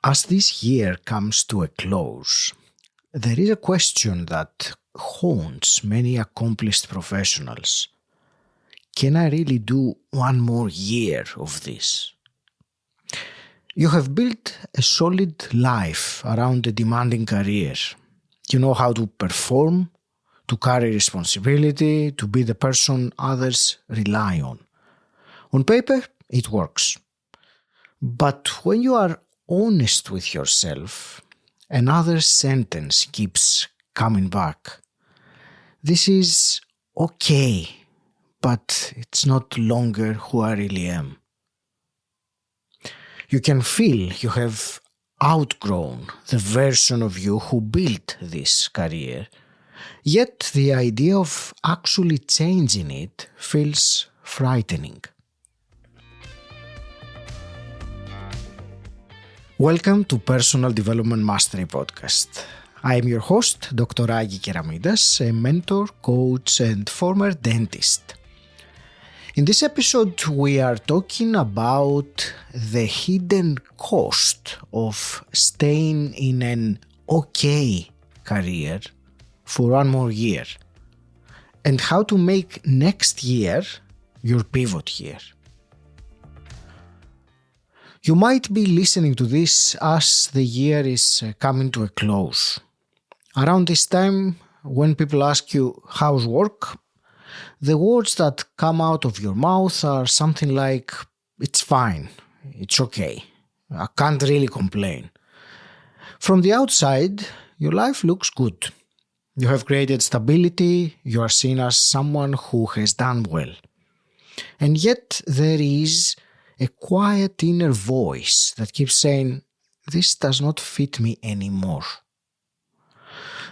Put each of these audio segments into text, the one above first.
As this year comes to a close, there is a question that haunts many accomplished professionals. Can I really do one more year of this? You have built a solid life around a demanding career. You know how to perform, to carry responsibility, to be the person others rely on. On paper, it works. But when you are honest with yourself, another sentence keeps coming back. This is okay, but it's not longer who I really am. You can feel you have outgrown the version of you who built this career, yet the idea of actually changing it feels frightening. Welcome to Personal Development Mastery Podcast. I am your host, Dr. Agi Keramidas, a mentor, coach, and former dentist. In this episode, we are talking about the hidden cost of staying in an okay career for one more year, and how to make next year your pivot year. You might be listening to this as the year is coming to a close. Around this time, when people ask you, how's work? The words that come out of your mouth are something like, it's fine, it's okay, I can't really complain. From the outside, your life looks good. You have created stability, you are seen as someone who has done well. And yet there is a quiet inner voice that keeps saying, this does not fit me anymore.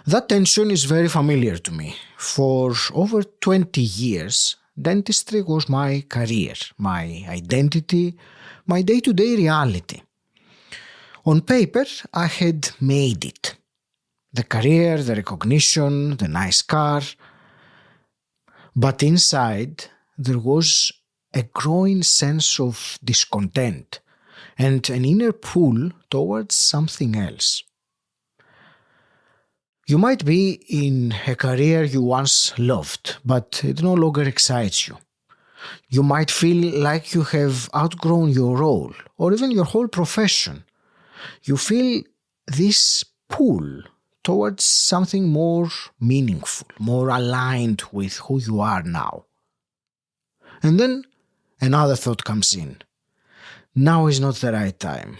That tension is very familiar to me. For over 20 years, dentistry was my career, my identity, my day-to-day reality. On paper, I had made it. The career, the recognition, the nice car. But inside, there was a growing sense of discontent and an inner pull towards something else. You might be in a career you once loved, but it no longer excites you. You might feel like you have outgrown your role or even your whole profession. You feel this pull towards something more meaningful, more aligned with who you are now. And then another thought comes in. Now is not the right time.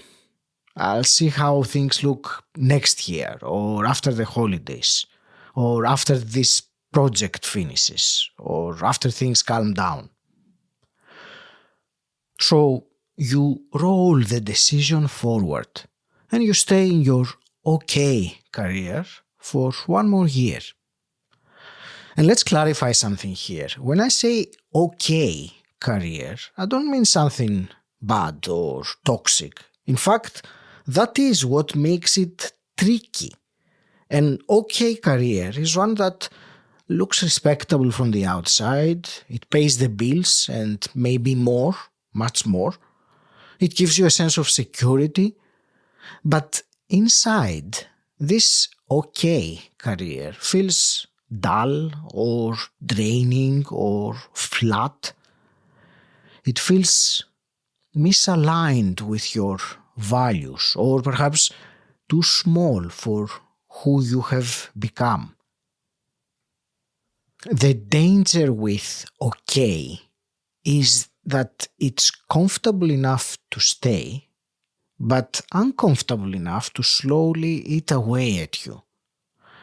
I'll see how things look next year or after the holidays or after this project finishes or after things calm down. So you roll the decision forward and you stay in your okay career for one more year. And let's clarify something here. When I say okay career, I don't mean something bad or toxic. In fact, that is what makes it tricky. An okay career is one that looks respectable from the outside, it pays the bills and maybe more, much more. It gives you a sense of security. But inside, this okay career feels dull or draining or flat. It feels misaligned with your values or perhaps too small for who you have become. The danger with okay is that it's comfortable enough to stay, but uncomfortable enough to slowly eat away at you.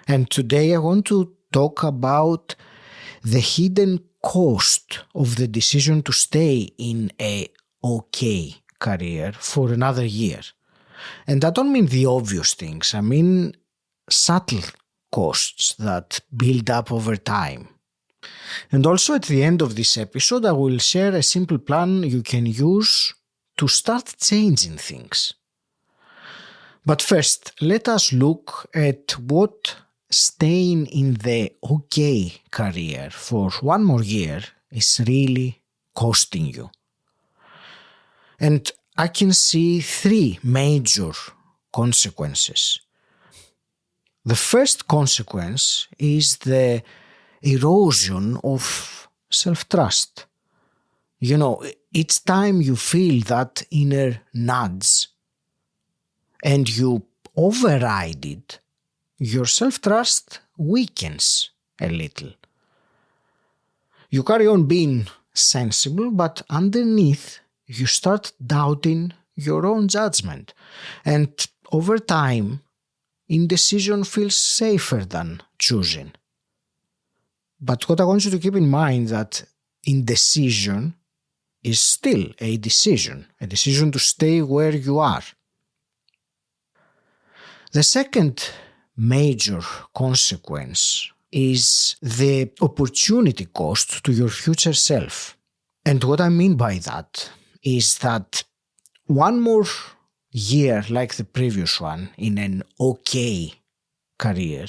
And today I want to talk about the hidden cost of the decision to stay in a okay career for another year. And I don't mean the obvious things, I mean subtle costs that build up over time. And also at the end of this episode, I will share a simple plan you can use to start changing things. But first, let us look at what staying in the okay career for one more year is really costing you. And I can see three major consequences. The first consequence is the erosion of self-trust. Each time you feel that inner nudge and you override it, your self-trust weakens a little. You carry on being sensible, but underneath you start doubting your own judgment. And over time, indecision feels safer than choosing. But what I want you to keep in mind that indecision is still a decision to stay where you are. The second major consequence is the opportunity cost to your future self. And what I mean by that is that one more year like the previous one in an okay career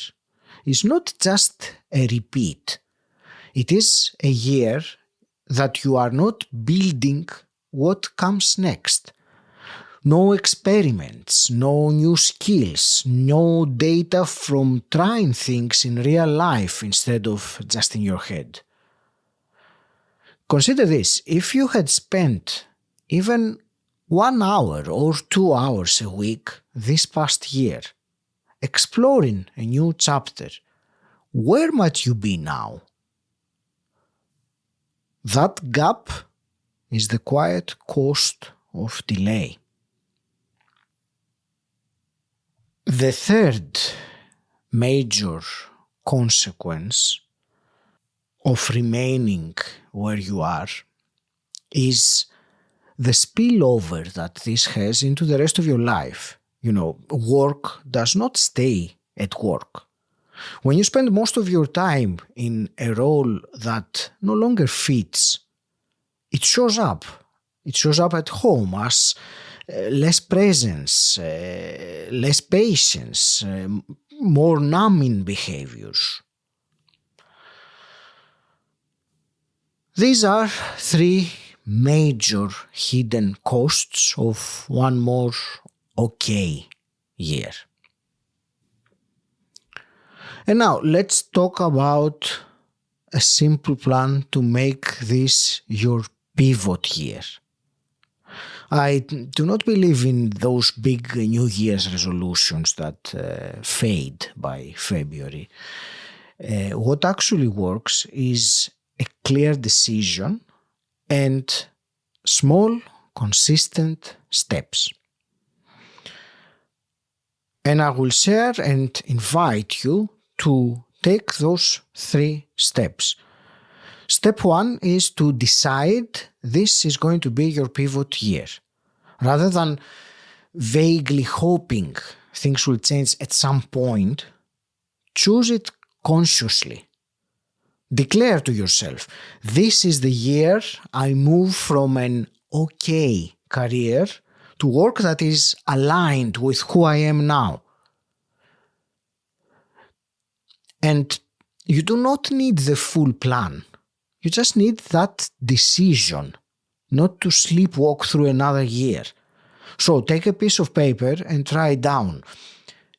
is not just a repeat. It is a year that you are not building what comes next. No experiments, no new skills, no data from trying things in real life instead of just in your head. Consider this, if you had spent even 1 hour or 2 hours a week this past year exploring a new chapter, where might you be now? That gap is the quiet cost of delay. The third major consequence of remaining where you are is the spillover that this has into the rest of your life. Work does not stay at work. When you spend most of your time in a role that no longer fits, it shows up. It shows up at home as less presence, less patience, more numbing behaviors. These are 3 major hidden costs of one more okay year. And now let's talk about a simple plan to make this your pivot year. I do not believe in those big New Year's resolutions that fade by February. What actually works is a clear decision and small, consistent steps. And I will share and invite you to take those 3 steps. Step 1 is to decide this is going to be your pivot year. Rather than vaguely hoping things will change at some point, choose it consciously. Declare to yourself, this is the year I move from an okay career to work that is aligned with who I am now. And you do not need the full plan. You just need that decision, not to sleepwalk through another year. So take a piece of paper and write down.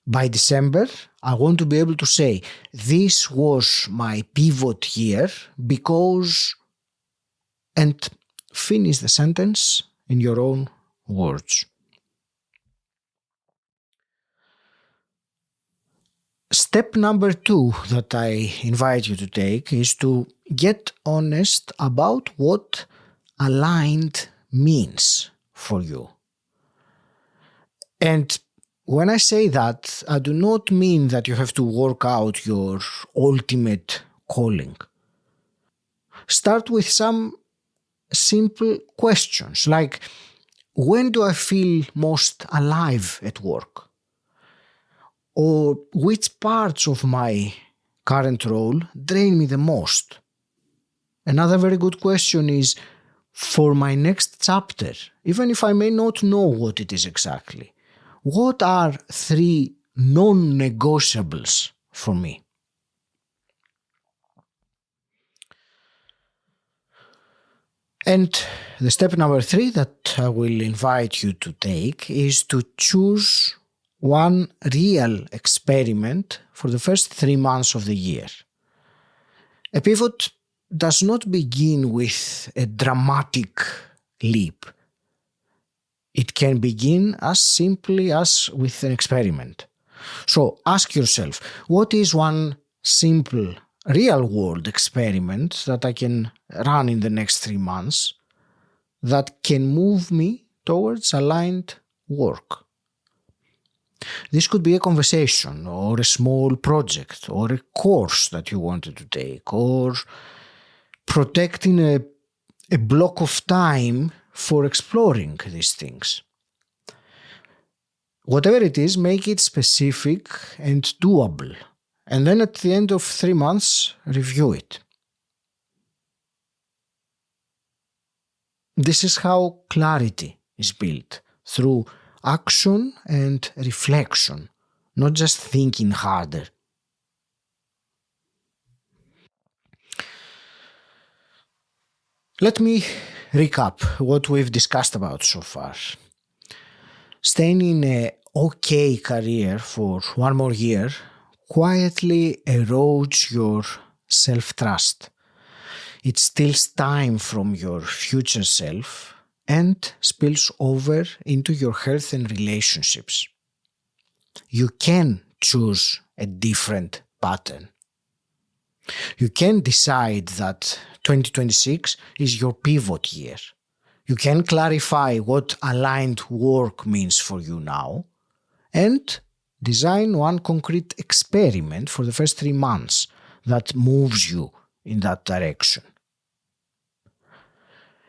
By December, I want to be able to say, this was my pivot year because, and finish the sentence in your own words. Step number 2 that I invite you to take is to get honest about what aligned means for you. And when I say that, I do not mean that you have to work out your ultimate calling. Start with some simple questions like, when do I feel most alive at work? Or which parts of my current role drain me the most? Another very good question is, for my next chapter, even if I may not know what it is exactly, what are 3 non-negotiables for me? And the step number 3 that I will invite you to take is to choose one real experiment for the first 3 months of the year. A pivot does not begin with a dramatic leap. It can begin as simply as with an experiment. So ask yourself, what is one simple, real-world experiment that I can run in the next 3 months that can move me towards aligned work? This could be a conversation or a small project or a course that you wanted to take or protecting a block of time for exploring these things. Whatever it is, make it specific and doable. And then at the end of 3 months, review it. This is how clarity is built, through action and reflection, not just thinking harder. Let me recap what we've discussed about so far. Staying in an okay career for 1 more year quietly erodes your self-trust. It steals time from your future self and spills over into your health and relationships. You can choose a different pattern. You can decide that 2026 is your pivot year. You can clarify what aligned work means for you now and design one concrete experiment for the first 3 months that moves you in that direction.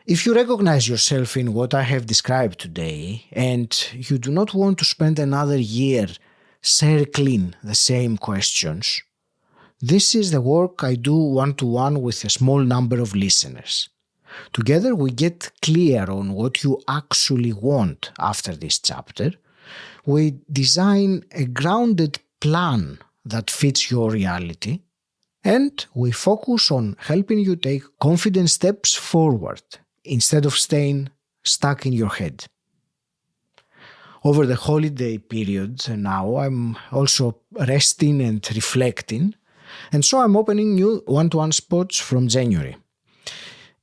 If you recognize yourself in what I have described today and you do not want to spend another year circling the same questions, this is the work I do one-to-one with a small number of listeners. Together we get clear on what you actually want after this chapter. We design a grounded plan that fits your reality, and we focus on helping you take confident steps forward instead of staying stuck in your head. Over the holiday period now, I'm also resting and reflecting, and so I'm opening new one-to-one spots from January.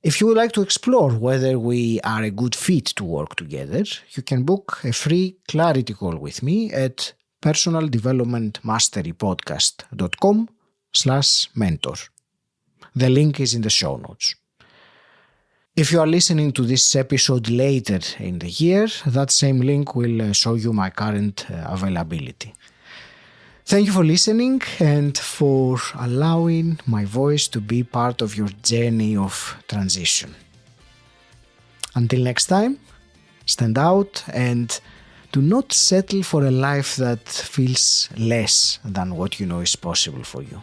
If you would like to explore whether we are a good fit to work together, you can book a free clarity call with me at personaldevelopmentmasterypodcast.com/mentor. The link is in the show notes. If you are listening to this episode later in the year, that same link will show you my current availability. Thank you for listening and for allowing my voice to be part of your journey of transition. Until next time, stand out and do not settle for a life that feels less than what you know is possible for you.